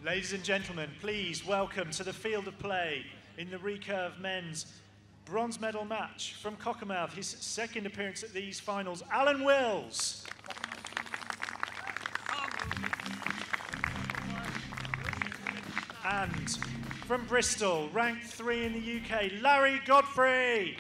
Ladies and gentlemen, please welcome to the field of play in the Recurve men's bronze medal match from Cockermouth, his second appearance at these finals, Alan Wills. And from Bristol, ranked 3 in the UK, Larry Godfrey.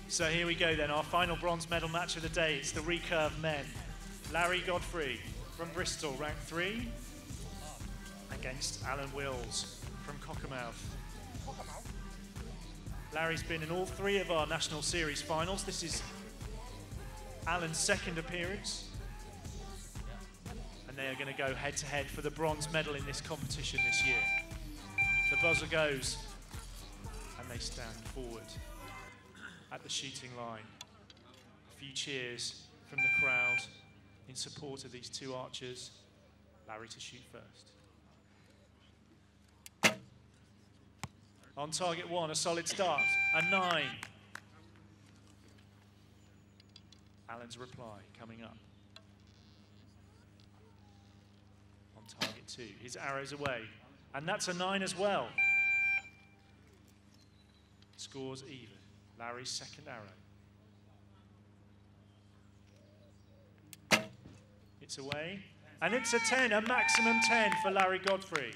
So here we go then, our final bronze medal match of the day. It's the Recurve men. Larry Godfrey from Bristol, ranked 3, against Alan Wills from Cockermouth. Larry's been in all 3 of our National Series finals. This is Alan's second appearance. And they are going to go head to head for the bronze medal in this competition this year. The buzzer goes and they stand forward at the shooting line. A few cheers from the crowd in support of these 2 archers. Larry to shoot first. On target 1, a solid start, a 9. Alan's reply coming up. On target 2, his arrow's away, and that's a 9 as well. Scores even. Larry's second arrow. It's away, and it's a 10, a maximum 10 for Larry Godfrey.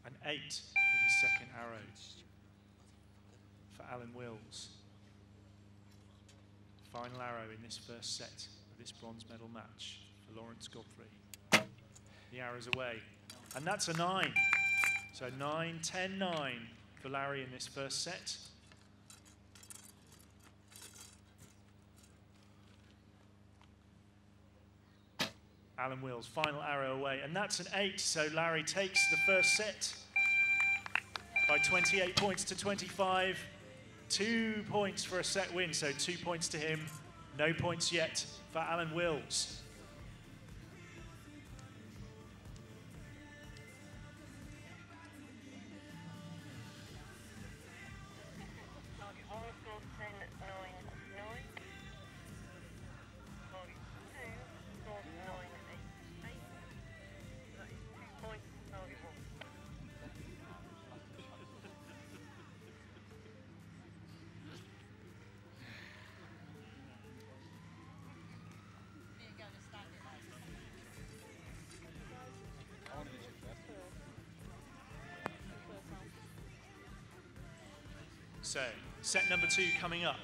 An 8 with his second arrow for Alan Wills. Final arrow in this first set of this bronze medal match for Lawrence Godfrey. The arrow's away, and that's a 9. So 9, 10, 9 for Larry in this first set. Alan Wills, final arrow away, and that's an 8. So Larry takes the first set by 28 points to 25. 2 points for a set win, so 2 points to him. No points yet for Alan Wills. So, set number 2 coming up.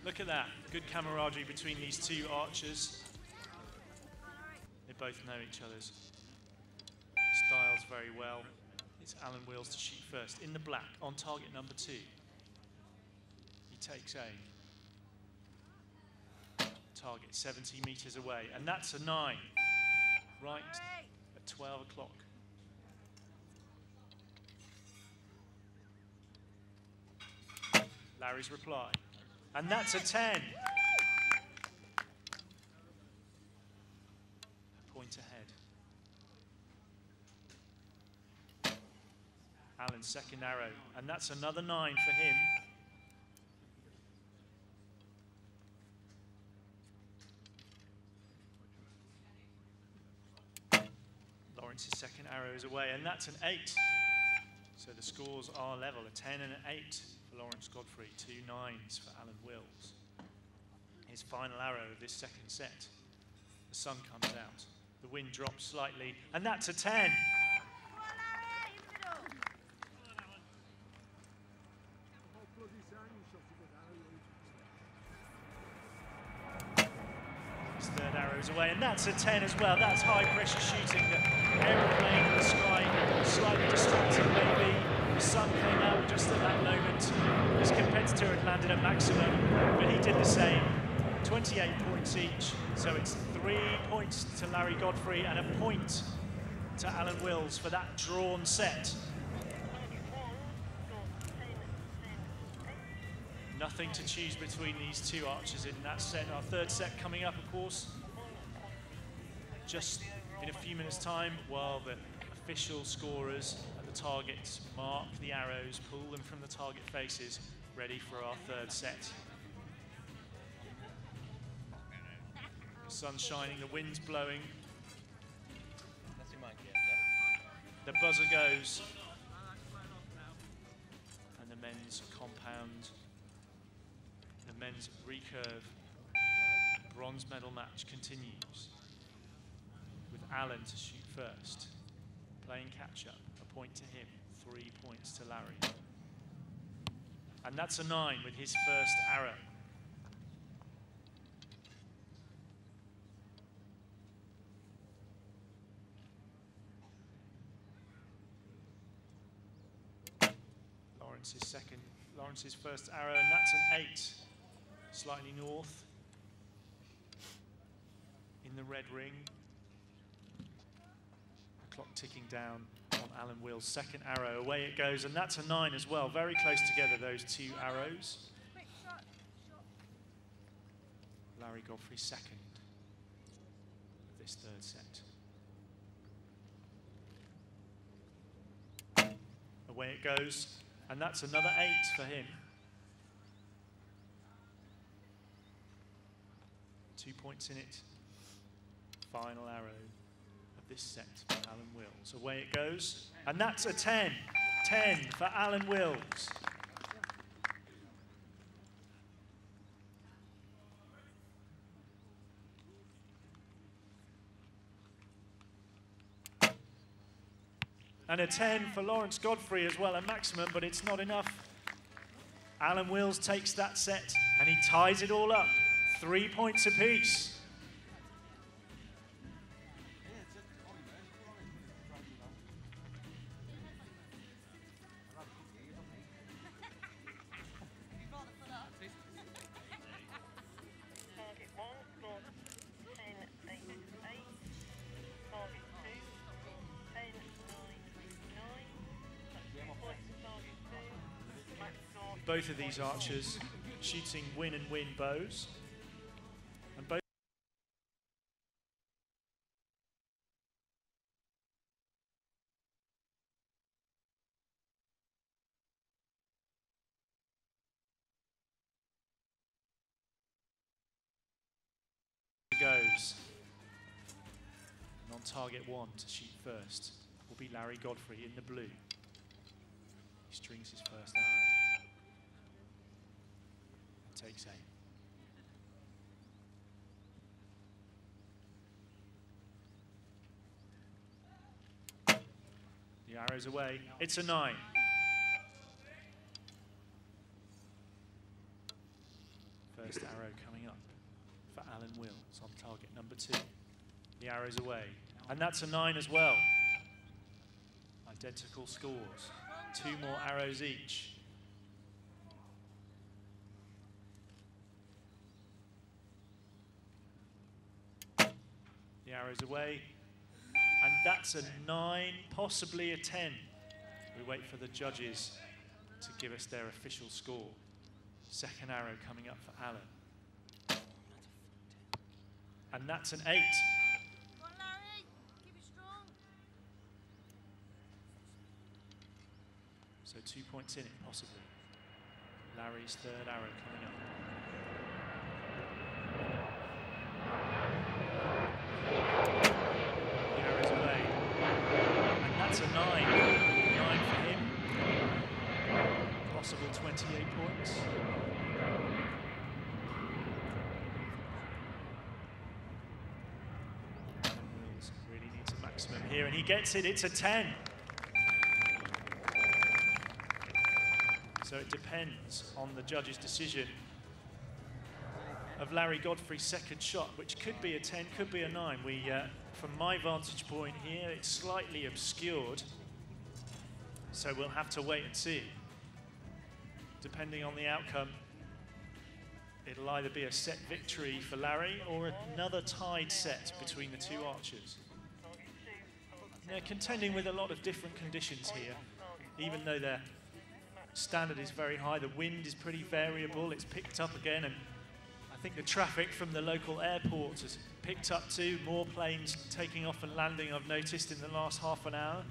Look at that, good camaraderie between these 2 archers. They both know each other's styles very well. It's Alan Wills to shoot first, in the black, on target number 2. He takes aim. Target 70 meters away, and that's a 9, right at 12 o'clock. Larry's reply, and that's a 10. A point ahead. Alan's second arrow, and that's another 9 for him. Lawrence's second arrow is away, and that's an 8. So the scores are level, a 10 and an 8 for Lawrence Godfrey, 2 9s for Alan Wills. His final arrow of this second set. The sun comes out, the wind drops slightly, and that's a 10. His third arrow is away, and that's a 10 as well. That's high pressure shooting. The aeroplane in the sky, slightly distracted maybe. The sun came out just at that moment. His competitor had landed at maximum, but he did the same. 28 points each, so it's 3 points to Larry Godfrey and a point to Alan Wills for that drawn set. Nothing to choose between these two archers in that set. Our third set coming up, of course, just in a few minutes' time, while the official scorers at the targets mark the arrows, pull them from the target faces, ready for our third set. The sun's shining, the wind's blowing. The buzzer goes, and the men's compound, the men's recurve bronze medal match continues with Alan to shoot first, playing catch-up, a point to him, 3 points to Larry. And that's a 9 with his first arrow. Lawrence's first arrow, and that's an 8, slightly north in the red ring. The clock ticking down on Alan Will's second arrow. Away it goes, and that's a 9 as well. Very close together, those two arrows. Larry Godfrey second of this third set. Away it goes. And that's another 8 for him. 2 points in it. Final arrow of this set for Alan Wills. Away it goes. And that's a 10. 10 for Alan Wills. And a 10 for Lawrence Godfrey as well, a maximum, but it's not enough. Alan Wills takes that set, and he ties it all up. 3 points apiece. Both of these archers shooting win and win bows, and both goes. And on target 1 to shoot first will be Larry Godfrey in the blue. He strings his first arrow. Takes aim. The arrow's away. It's a 9. First arrow coming up for Alan Wills on target number 2. The arrow's away. And that's a 9 as well. Identical scores. 2 more arrows each. The arrow's away, and that's a 9, possibly a 10. We wait for the judges to give us their official score. Second arrow coming up for Alan. And that's an 8. Come on, Larry. Keep it strong. So 2 points in it, possibly. Larry's third arrow coming up. The arrow's away. And that's a 9. 9 for him. Possible 28 points. Wills really needs a maximum here, and he gets it. It's a 10. So it depends on the judge's decision of Larry Godfrey's second shot, which could be a 10, could be a 9. From my vantage point here, it's slightly obscured, so we'll have to wait and see. Depending on the outcome, it'll either be a set victory for Larry or another tied set between the two archers. They're contending with a lot of different conditions here, even though they're standard is very high. The wind is pretty variable. It's picked up again, and I think the traffic from the local airport has picked up too. More planes taking off and landing, I've noticed, in the last half an hour.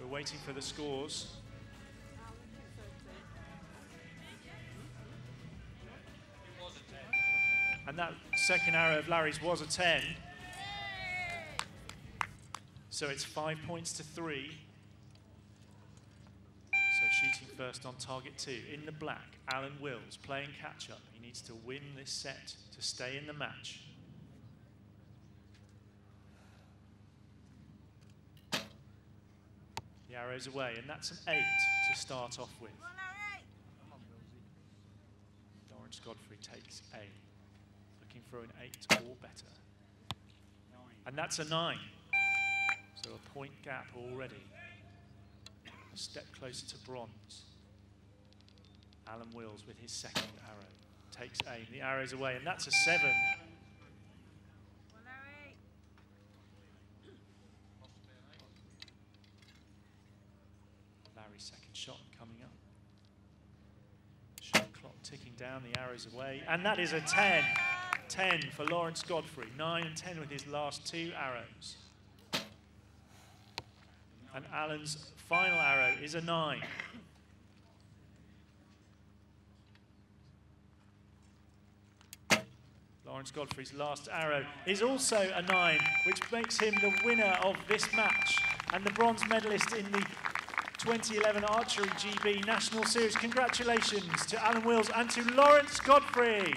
We're waiting for the scores. And that second arrow of Larry's was a 10. So it's 5 points to 3. So shooting first on target 2. In the black, Alan Wills playing catch-up. He needs to win this set to stay in the match. The arrow's away, and that's an 8 to start off with. Lawrence Godfrey takes A. Looking for an 8 or better. And that's a 9. So a point gap already. A step closer to bronze. Alan Wills with his second arrow. Takes aim. The arrow's away, and that's a 7. Larry's second shot coming up. Shot clock ticking down, the arrow's away, and that is a 10. 10 for Lawrence Godfrey. 9 and 10 with his last 2 arrows. And Alan's final arrow is a 9. Lawrence Godfrey's last arrow is also a 9, which makes him the winner of this match and the bronze medalist in the 2011 Archery GB National Series. Congratulations to Alan Wills and to Lawrence Godfrey.